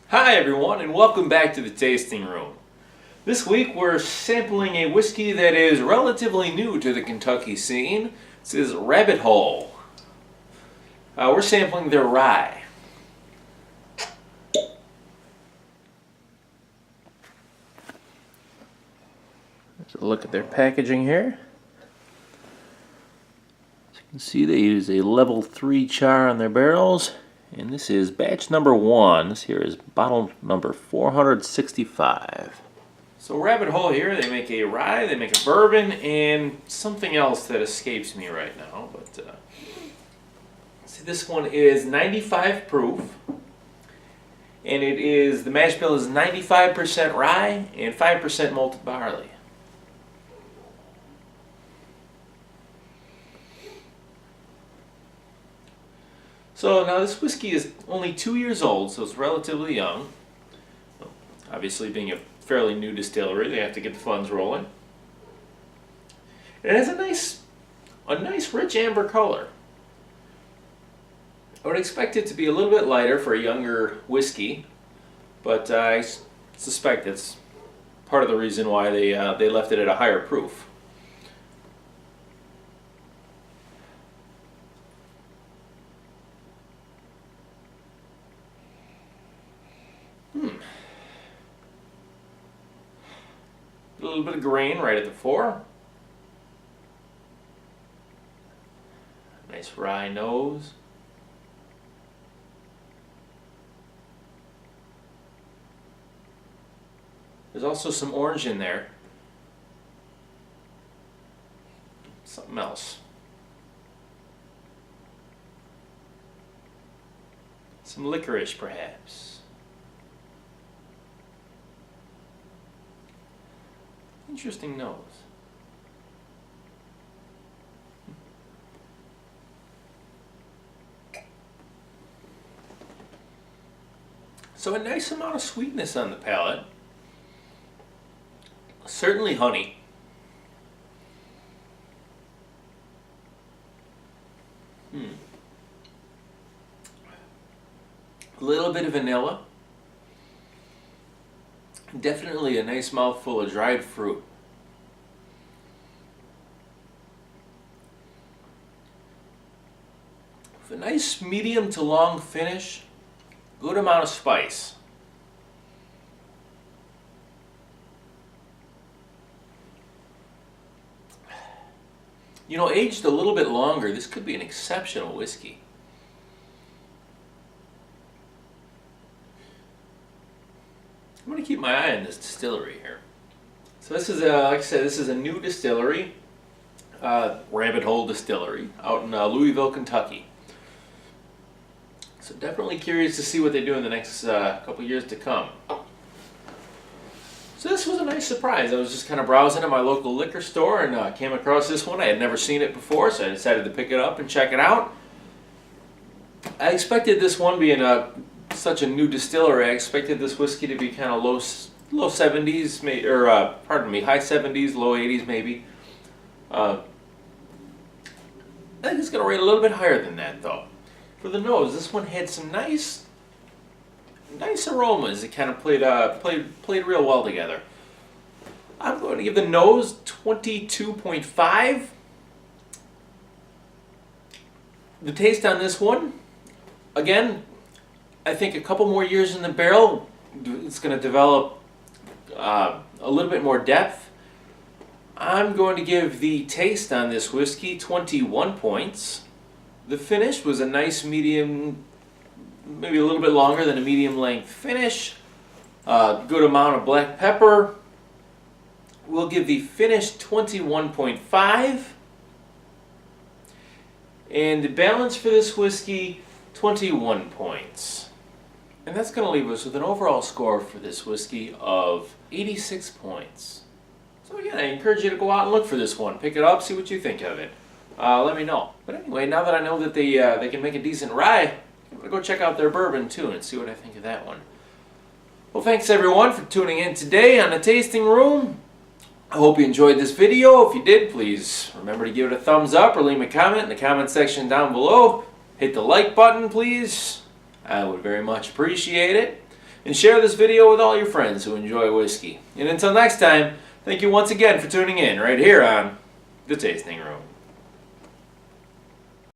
Hi everyone, and welcome back to the tasting room. This week we're sampling a whiskey that is relatively new to the Kentucky scene. This is Rabbit Hole. We're sampling their rye. Let's look at their packaging here. As you can see, they use a level 3 char on their barrels. And this is batch number 1. This here is bottle number 465. So Rabbit Hole here, they make a rye, they make a bourbon, and something else that escapes me right now. But see, this one is 95 proof, and the mash bill is 95% rye and 5% malted barley. So now this whiskey is only 2 years old, so it's relatively young. Obviously, being a fairly new distillery, they have to get the funds rolling. It has a nice rich amber color. I would expect it to be a little bit lighter for a younger whiskey, but I suspect it's part of the reason why they left it at a higher proof. A little bit of grain right at the fore. Nice rye nose. There's also some orange in there. Something else. Some licorice, perhaps. Interesting nose. So a nice amount of sweetness on the palate. Certainly honey. A little bit of vanilla. Definitely a nice mouthful of dried fruit. With a nice medium to long finish, good amount of spice. You know, aged a little bit longer, this could be an exceptional whiskey. I'm going to keep my eye on this distillery here. So this is, like I said, this is a new distillery, Rabbit Hole Distillery, out in Louisville, Kentucky. So definitely curious to see what they do in the next couple years to come. So this was a nice surprise. I was just kind of browsing at my local liquor store and came across this one. I had never seen it before, so I decided to pick it up and check it out. I expected this one being such a new distillery, I expected this whiskey to be kind of low 70s, or pardon me, high 70s, low 80s maybe. I think it's going to rate a little bit higher than that though. For the nose, this one had some nice aromas. It kind of played real well together. I'm going to give the nose 22.5. The taste on this one, again, I think a couple more years in the barrel, it's going to develop a little bit more depth. I'm going to give the taste on this whiskey 21 points. The finish was a nice medium, maybe a little bit longer than a medium length finish. Good amount of black pepper. We'll give the finish 21.5. And the balance for this whiskey, 21 points. And that's going to leave us with an overall score for this whiskey of 86 points. So again, I encourage you to go out and look for this one. Pick it up, see what you think of it. Let me know. But anyway, now that I know that they can make a decent rye, I'm going to go check out their bourbon too and see what I think of that one. Well, thanks everyone for tuning in today on the Tasting Room. I hope you enjoyed this video. If you did, please remember to give it a thumbs up or leave a comment in the comment section down below. Hit the like button, please. I would very much appreciate it. and share this video with all your friends who enjoy whiskey. And until next time, thank you once again for tuning in right here on The Tasting Room.